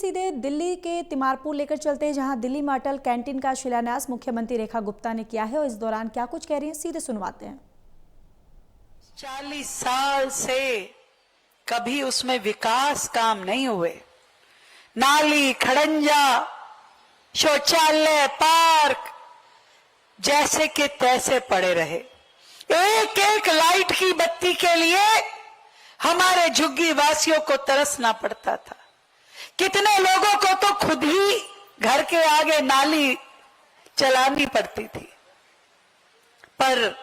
सीधे दिल्ली के तिमारपुर लेकर चलते हैं, जहां दिल्ली में अटल कैंटीन का शिलान्यास मुख्यमंत्री रेखा गुप्ता ने किया है और इस दौरान क्या कुछ कह रही हैं, सीधे सुनवाते हैं। 40 साल से कभी उसमें विकास काम नहीं हुए। नाली, खड़ंजा, शौचालय, पार्क जैसे के तैसे पड़े रहे। एक एक लाइट की बत्ती के लिए हमारे झुग्गी वासियों को तरसना पड़ता था। कितने लोगों को तो खुद ही घर के आगे नाली चलानी पड़ती थी। पर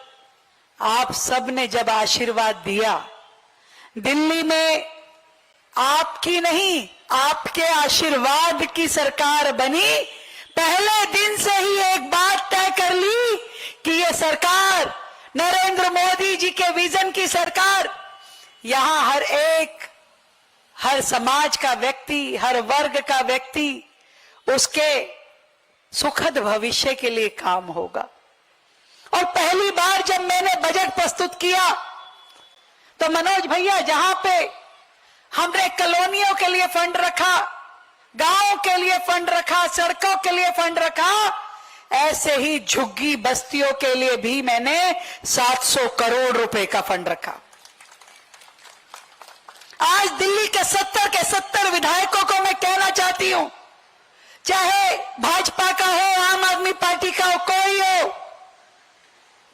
आप सबने जब आशीर्वाद दिया, दिल्ली में आपकी नहीं, आपके आशीर्वाद की सरकार बनी। पहले दिन से ही एक बात तय कर ली कि ये सरकार नरेंद्र मोदी जी के विजन की सरकार, यहां हर एक, हर समाज का व्यक्ति, हर वर्ग का व्यक्ति, उसके सुखद भविष्य के लिए काम होगा। और पहली बार जब मैंने बजट प्रस्तुत किया तो मनोज भैया, जहां पे हमने कॉलोनियों के लिए फंड रखा, गांवों के लिए फंड रखा, सड़कों के लिए फंड रखा, ऐसे ही झुग्गी बस्तियों के लिए भी मैंने 700 करोड़ रुपए का फंड रखा। आज दिल्ली के 70 के 70 विधायकों को मैं कहना चाहती हूं, चाहे भाजपा का हो, आम आदमी पार्टी का हो, कोई हो,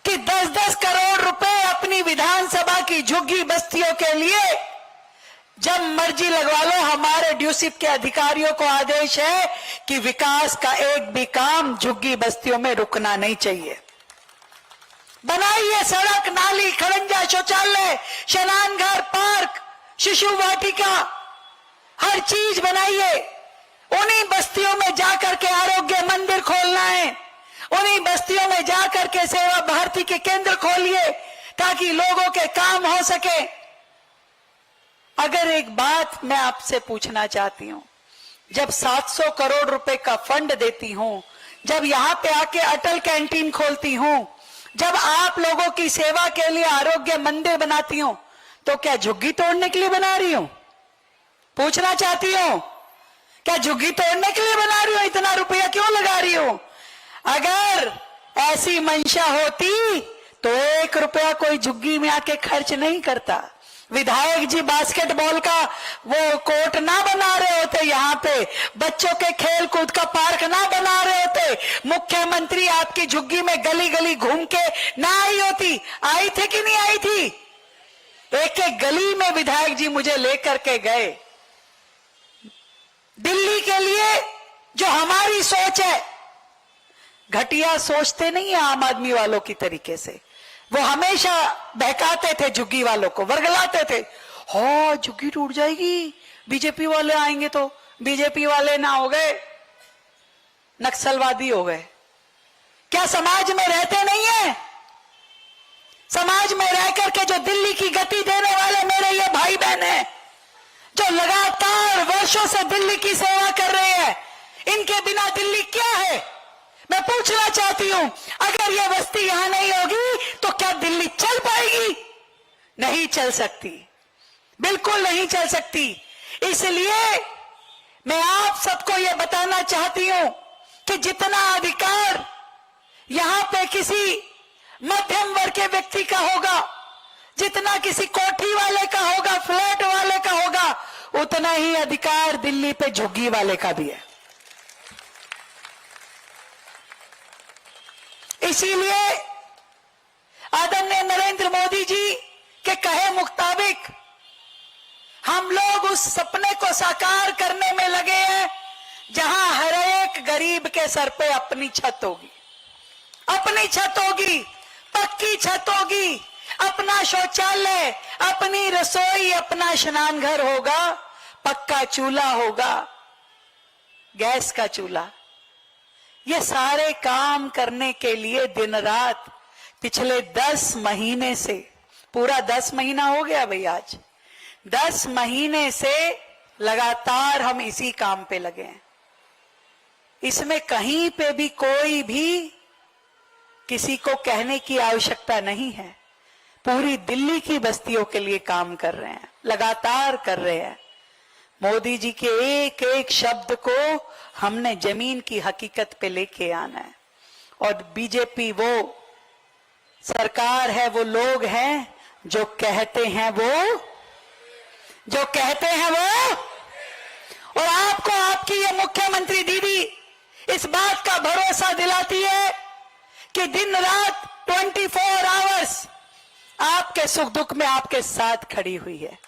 कि 10-10 करोड़ रुपए अपनी विधानसभा की झुग्गी बस्तियों के लिए जब मर्जी लगवा लो। हमारे ड्यूसिप के अधिकारियों को आदेश है कि विकास का एक भी काम झुग्गी बस्तियों में रुकना नहीं चाहिए। बनाइए सड़क, नाली, खड़ंजा, शौचालय, स्नान घर, पार्क, शिशु वाटिका, हर चीज बनाइए। उन्हीं बस्तियों में जाकर के आरोग्य मंदिर खोलना है, उन्हीं बस्तियों में जाकर के सेवा भारती के केंद्र खोलिए ताकि लोगों के काम हो सके। अगर एक बात मैं आपसे पूछना चाहती हूं, जब 700 करोड़ रुपए का फंड देती हूं, जब यहां पे आके अटल कैंटीन खोलती हूं, जब आप लोगों की सेवा के लिए आरोग्य मंदिर बनाती हूं, तो क्या झुग्गी तोड़ने के लिए बना रही हूं? पूछना चाहती हूं, क्या झुग्गी तोड़ने के लिए बना रही हूं? इतना रुपया क्यों लगा रही हूं? अगर ऐसी मंशा होती तो 1 रुपया कोई झुग्गी में आके खर्च नहीं करता। विधायक जी बास्केटबॉल का वो कोर्ट ना बना रहे होते, यहाँ पे बच्चों के खेल कूद का पार्क ना बना रहे होते, मुख्यमंत्री आपकी झुग्गी में गली गली घूम के ना आई होती। आई थी कि नहीं आई थी? एक एक गली में विधायक जी मुझे लेकर के गए। दिल्ली के लिए जो हमारी सोच है, घटिया सोचते नहीं है आम आदमी वालों की तरीके से। वो हमेशा बहकाते थे झुग्गी वालों को, वर्गलाते थे, हो झुग्गी टूट जाएगी, बीजेपी वाले आएंगे तो। बीजेपी वाले ना हो गए, नक्सलवादी हो गए। क्या समाज में रहते नहीं है? समाज में रह करके जो दिल्ली की गति देने वाले मेरे ये भाई बहन हैं, जो लगातार वर्षों से दिल्ली की सेवा कर रहे हैं, इनके बिना दिल्ली क्या है? मैं पूछना चाहती हूं, अगर ये बस्ती यहां नहीं होगी तो क्या दिल्ली चल पाएगी? नहीं चल सकती, बिल्कुल नहीं चल सकती। इसलिए मैं आप सबको यह बताना चाहती हूं कि जितना अधिकार यहां पे किसी मध्यम वर्ग के व्यक्ति का होगा, जितना किसी कोठी वाले का होगा, फ्लैट वाले का होगा, उतना ही अधिकार दिल्ली पे झुग्गी वाले का भी है। इसीलिए आदरणीय नरेंद्र मोदी जी के कहे मुताबिक हम लोग उस सपने को साकार करने में लगे हैं, जहां हर एक गरीब के सर पे अपनी छत होगी, अपनी छत होगी, पक्की छत होगी, अपना शौचालय, अपनी रसोई, अपना स्नान घर होगा, पक्का चूल्हा होगा, गैस का चूल्हा। ये सारे काम करने के लिए दिन रात पिछले 10 महीने से, पूरा 10 महीना हो गया भाई, आज 10 महीने से लगातार हम इसी काम पे लगे हैं। इसमें कहीं पे भी कोई भी किसी को कहने की आवश्यकता नहीं है। पूरी दिल्ली की बस्तियों के लिए काम कर रहे हैं, लगातार कर रहे हैं। मोदी जी के एक एक शब्द को हमने जमीन की हकीकत पे लेके आना है। और बीजेपी वो सरकार है, वो लोग हैं जो कहते हैं वो और आपको आपकी ये मुख्यमंत्री दीदी इस बात का भरोसा दिलाती है कि दिन रात 24 आवर्स आपके सुख दुख में आपके साथ खड़ी हुई है।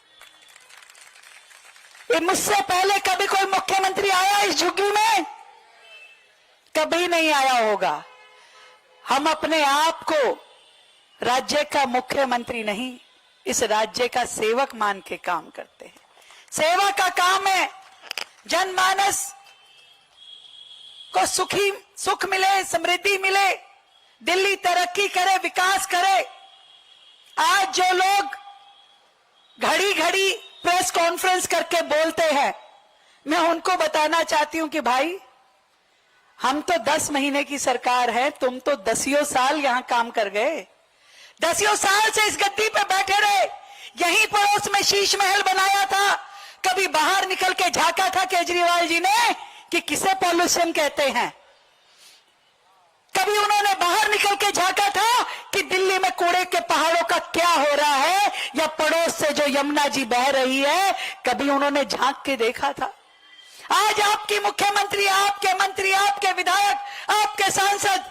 ये मुझसे पहले कभी कोई मुख्यमंत्री आया इस झुग्गी में? कभी नहीं आया होगा। हम अपने आप को राज्य का मुख्यमंत्री नहीं, इस राज्य का सेवक मान के काम करते हैं। सेवा का काम है जनमानस को सुख मिले, समृद्धि मिले, दिल्ली तरक्की करे, विकास करे। आज जो लोग घड़ी घड़ी प्रेस कॉन्फ्रेंस करके बोलते हैं, मैं उनको बताना चाहती हूं कि भाई हम तो 10 महीने की सरकार है, तुम तो 10 साल यहां काम कर गए। 10 साल से इस गद्दी पे बैठे रहे, यहीं पड़ोस में शीश महल बनाया था। कभी बाहर निकल के झांका था केजरीवाल जी ने कि किसे पॉल्यूशन कहते हैं? कभी उन्होंने बाहर निकल के झांका था कि दिल्ली में कूड़े के पहाड़ों का क्या हो रहा है, या पड़ोस से जो यमुना जी बह रही है, कभी उन्होंने झांक के देखा था? आज आपकी मुख्यमंत्री, आपके मंत्री, आपके विधायक, आपके सांसद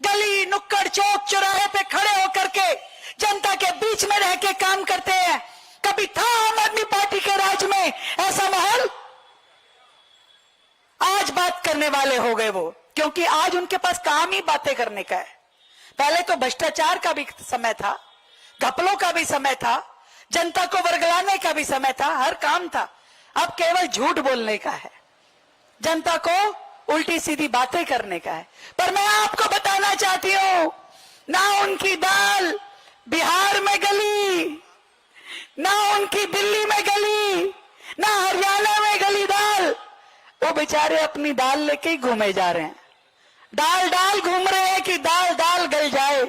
गली नुक्कड़ चौक चौराहे पे खड़े होकर के जनता के बीच में रह के काम करते हैं। कभी था आम आदमी पार्टी के राज में ऐसा माहौल? आज बात करने वाले हो गए वो, क्योंकि आज उनके पास काम ही बातें करने का है। पहले तो भ्रष्टाचार का भी समय था, घपलों का भी समय था, जनता को वर्गलाने का भी समय था, हर काम था। अब केवल झूठ बोलने का है, जनता को उल्टी सीधी बातें करने का है। पर मैं आपको बताना चाहती हूं, ना उनकी दाल बिहार में गली, ना उनकी दिल्ली में गली, ना हरियाणा में गली दाल। वो बेचारे अपनी दाल लेके ही घूमे जा रहे हैं, दाल दाल घूम रहे हैं कि दाल दाल गल जाए।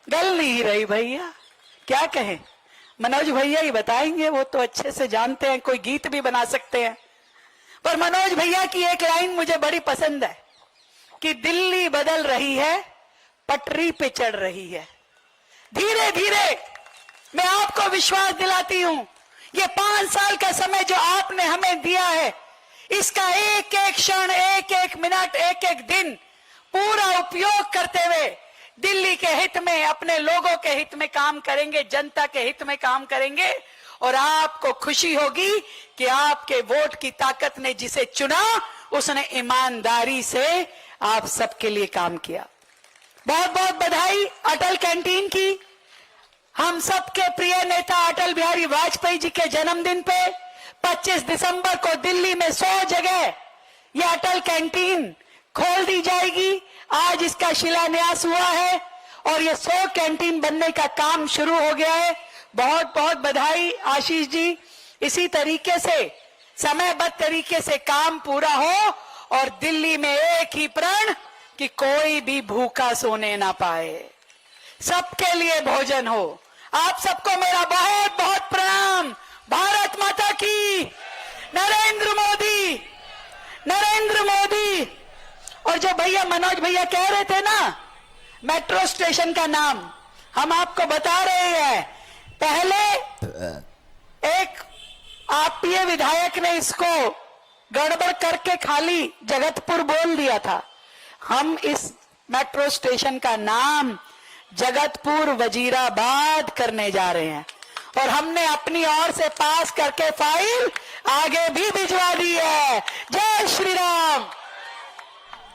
गल नहीं रही भैया, क्या कहें? मनोज भैया ही बताएंगे, वो तो अच्छे से जानते हैं, कोई गीत भी बना सकते हैं। पर मनोज भैया की एक लाइन मुझे बड़ी पसंद है कि दिल्ली बदल रही है, पटरी पे चढ़ रही है। धीरे धीरे मैं आपको विश्वास दिलाती हूं, ये 5 साल का समय जो आपने हमें दिया है, इसका एक एक क्षण, एक एक मिनट, एक एक दिन पूरा उपयोग करते हुए दिल्ली के हित में, अपने लोगों के हित में काम करेंगे, जनता के हित में काम करेंगे। और आपको खुशी होगी कि आपके वोट की ताकत ने जिसे चुना, उसने ईमानदारी से आप सबके लिए काम किया। बहुत बहुत बधाई अटल कैंटीन की। हम सबके प्रिय नेता अटल बिहारी वाजपेयी जी के जन्मदिन पे 25 दिसंबर को दिल्ली में 100 जगह ये अटल कैंटीन खोल दी जाएगी। आज इसका शिलान्यास हुआ है और ये 100 कैंटीन बनने का काम शुरू हो गया है। बहुत बहुत बधाई आशीष जी। इसी तरीके से समयबद्ध तरीके से काम पूरा हो और दिल्ली में एक ही प्रण कि कोई भी भूखा सोने ना पाए, सबके लिए भोजन हो। आप सबको मेरा बहुत बहुत प्रणाम। भारत माता की। नरेंद्र मोदी, नरेंद्र मोदी। और जो भैया मनोज भैया कह रहे थे ना मेट्रो स्टेशन का नाम, हम आपको बता रहे हैं। पहले एक आपीय विधायक ने इसको गड़बड़ करके खाली जगतपुर बोल दिया था। हम इस मेट्रो स्टेशन का नाम जगतपुर वजीराबाद करने जा रहे हैं और हमने अपनी ओर से पास करके फाइल आगे भी भिजवा दी है। जय श्री राम।